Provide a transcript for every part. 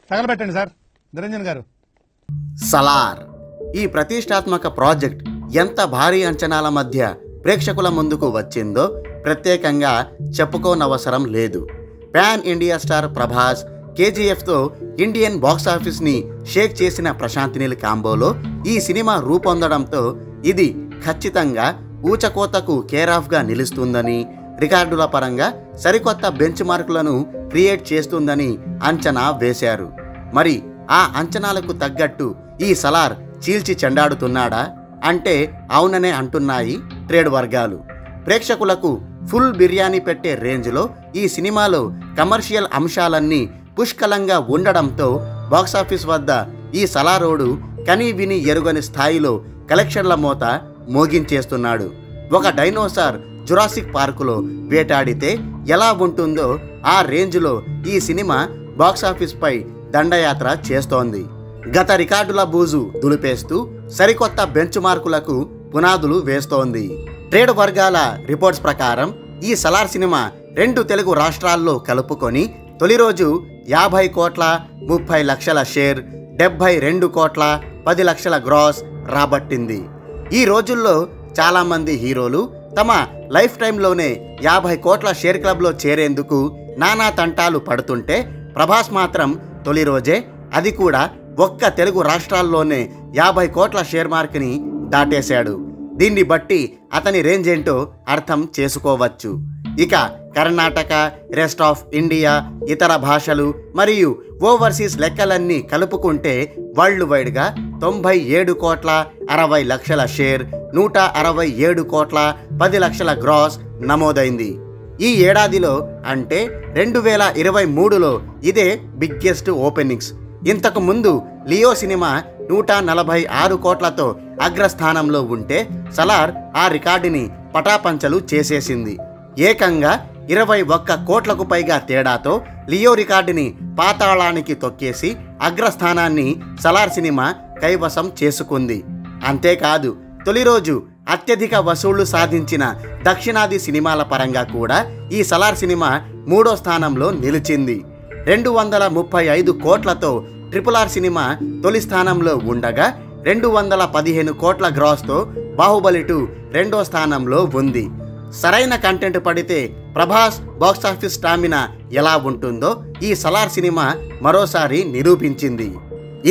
తగలబెట్టండి sir Niranjan గారు. సలార్ ఈ ప్రతిష్టాత్మక ప్రాజెక్ట్ ఎంత భారీ అంచనాల మధ్య ప్రేక్షకుల ముందుకు వచ్చిందో ప్రత్యేకంగా చెప్పుకోనవసరం లేదు. పాన్ ఇండియా స్టార్ ప్రభాస్ కేజీఎఫ్తో ఇండియన్ బాక్సాఫీస్ని షేక్ చేసిన ప్రశాంత్ నీల్ కాంబోలో ఈ సినిమా రూపొందడంతో ఇది ఖచ్చితంగా ఊచకోతకు కేరాఫ్గా నిలుస్తుందని, రికార్డుల పరంగా సరికొత్త బెంచ్ మార్కులను క్రియేట్ చేస్తుందని అంచనా వేశారు. మరి ఆ అంచనాలకు తగ్గట్టు ఈ సలార్ చీల్చి చెండాడుతున్నాడా అంటే అవుననే అంటున్నాయి ట్రేడ్ వర్గాలు. ప్రేక్షకులకు ఫుల్ బిర్యానీ పెట్టే రేంజ్లో ఈ సినిమాలో కమర్షియల్ అంశాలన్నీ పుష్కలంగా ఉండడంతో బాక్సాఫీస్ వద్ద ఈ సలారోడు కనీ విని ఎరుగని స్థాయిలో కలెక్షన్ల మోత మోగించేస్తున్నాడు. ఒక డైనోసార్ జురాసిక్ పార్కులో వేటాడితే ఎలా ఉంటుందో ఆ రేంజ్లో ఈ సినిమా బాక్సాఫీస్పై దండయాత్ర చేస్తోంది. గత రికార్డుల బూజు దులిపేస్తూ సరికొత్త బెంచ్ మార్కులకు పునాదులు వేస్తోంది. ట్రేడ్ వర్గాల రిపోర్ట్స్ ప్రకారం ఈ సలార్ సినిమా 2 తెలుగు రాష్ట్రాల్లో కలుపుకొని తొలి రోజు 50 కోట్ల 30 లక్షల షేర్, 72 కోట్ల 10 లక్షల గ్రాస్ రాబట్టింది. ఈ రోజుల్లో చాలామంది హీరోలు తమ లైఫ్ టైంలోనే 50 కోట్ల షేర్ క్లబ్లో చేరేందుకు నానా తంటాలు పడుతుంటే ప్రభాస్ మాత్రం తొలి రోజే, అది కూడా ఒక్క తెలుగు రాష్ట్రాల్లోనే 50 కోట్ల షేర్ మార్క్ని దాటేశాడు. దీన్ని బట్టి అతని రేంజ్ ఏంటో అర్థం చేసుకోవచ్చు. ఇక కర్ణాటక, రెస్ట్ ఆఫ్ ఇండియా, ఇతర భాషలు మరియు ఓవర్సీస్ లెక్కలన్నీ కలుపుకుంటే వరల్డ్ వైడ్గా 97 కోట్ల 60 లక్షల షేర్, 167 కోట్ల 10 లక్షల గ్రాస్ నమోదైంది. ఈ ఏడాదిలో అంటే 2023లో ఇదే బిగ్గెస్ట్ ఓపెనింగ్స్. ఇంతకు ముందు లియో సినిమా 146 కోట్లతో అగ్రస్థానంలో ఉంటే సలార్ ఆ రికార్డుని పటాపంచలు చేసేసింది. ఏకంగా 21 కోట్లకు పైగా తేడాతో లియో రికార్డుని పాతాళానికి తొక్కేసి అగ్రస్థానాన్ని సలార్ సినిమా కైవసం చేసుకుంది. అంతేకాదు తొలి రోజు అత్యధిక వసూళ్లు సాధించిన దక్షిణాది సినిమాల పరంగా కూడా ఈ సలార్ సినిమా 3వ స్థానంలో నిలిచింది. 235 కోట్లతో RRR సినిమా తొలి స్థానంలో ఉండగా 215 కోట్ల గ్రాస్తో బాహుబలి 2 2వ స్థానంలో ఉంది. సరైన కంటెంట్ పడితే ప్రభాస్ బాక్సాఫీస్ స్టామినా ఎలా ఉంటుందో ఈ సలార్ సినిమా మరోసారి నిరూపించింది.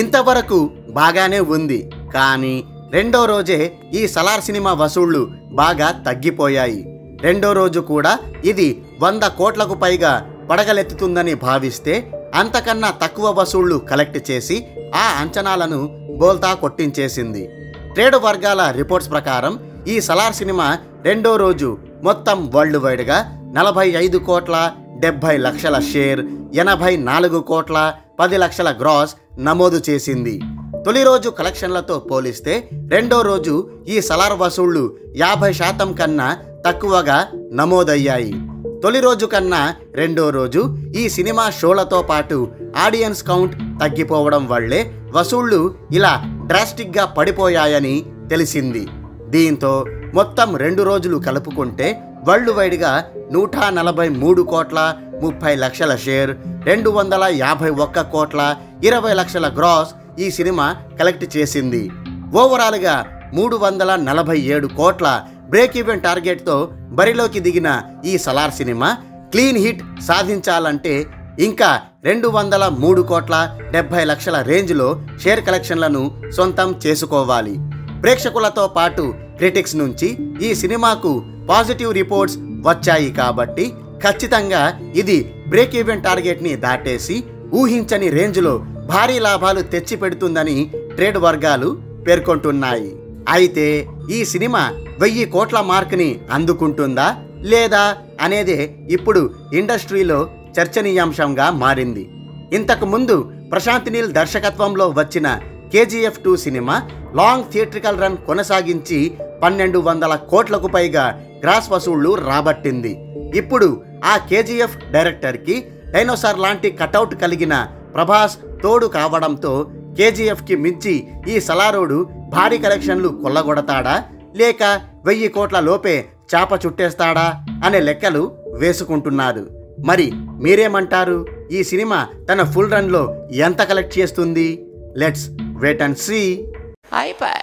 ఇంతవరకు బాగానే ఉంది, కానీ 2వ రోజే ఈ సలార్ సినిమా వసూళ్లు బాగా తగ్గిపోయాయి. 2వ రోజు కూడా ఇది 100 కోట్లకు పైగా పడగలెత్తుతుందని భావిస్తే అంతకన్నా తక్కువ వసూళ్లు కలెక్ట్ చేసి ఆ అంచనాలను బోల్తా కొట్టించేసింది. ట్రేడ్ వర్గాల రిపోర్ట్స్ ప్రకారం ఈ సలార్ సినిమా 2వ రోజు మొత్తం వరల్డ్ వైడ్గా 45 కోట్ల 70 లక్షల షేర్, 84 కోట్ల 10 లక్షల గ్రాస్ నమోదు చేసింది. తొలి రోజు కలెక్షన్లతో పోలిస్తే 2వ రోజు ఈ సలార్ వసూళ్లు 50% కన్నా తక్కువగా నమోదయ్యాయి. తొలి రోజు కన్నా 2వ రోజు ఈ సినిమా షోలతో పాటు ఆడియన్స్ కౌంట్ తగ్గిపోవడం వల్లే వసూళ్లు ఇలా డ్రాస్టిక్గా పడిపోయాయని తెలిసింది. దీంతో మొత్తం 2 రోజులు కలుపుకుంటే వరల్డ్ వైడ్గా 143 కోట్ల 30 లక్షల షేర్, 251 కోట్ల 20 లక్షల గ్రాస్ ఈ సినిమా కలెక్ట్ చేసింది. ఓవరాల్గా 347 కోట్ల బ్రేక్ ఈవెన్ టార్గెట్తో బరిలోకి దిగిన ఈ సలార్ సినిమా క్లీన్ హిట్ సాధించాలంటే ఇంకా 203 కోట్ల 70 లక్షల రేంజ్లో షేర్ కలెక్షన్లను సొంతం చేసుకోవాలి. ప్రేక్షకులతో పాటు క్రిటిక్స్ నుంచి ఈ సినిమాకు పాజిటివ్ రిపోర్ట్స్ వచ్చాయి కాబట్టి ఖచ్చితంగా ఇది బ్రేక్ ఈవెన్ టార్గెట్ని దాటేసి ఊహించని రేంజ్లో భారీ లాభాలు తెచ్చిపెడుతుందని ట్రేడ్ వర్గాలు పేర్కొంటున్నాయి. అయితే ఈ సినిమా 1000 కోట్ల మార్క్ని అందుకుంటుందా లేదా అనేదే ఇప్పుడు ఇండస్ట్రీలో చర్చనీయాంశంగా మారింది. ఇంతకు ముందు ప్రశాంత్ నీల్ దర్శకత్వంలో వచ్చిన KGF 2 cinema long theatrical run కొనసాగించి 1200 కోట్లకు పైగా గ్రాస్ వసూళ్లు రాబట్టింది. ఇప్పుడు ఆ KGF డైరెక్టర్కి డైనోసార్ లాంటి కటౌట్ కలిగిన ప్రభాస్ తోడు కావడంతో KGFకి మించి ఈ సలారోడు భారీ కలెక్షన్లు కొల్లగొడతాడా లేక 1000 కోట్ల లోపే చాప చుట్టేస్తాడా అనే లెక్కలు వేసుకుంటున్నారు. మరి మీరేమంటారు? ఈ సినిమా తన ఫుల్ రన్లో ఎంత కలెక్ట్ చేస్తుంది? Let's wait and see. అయిపోయి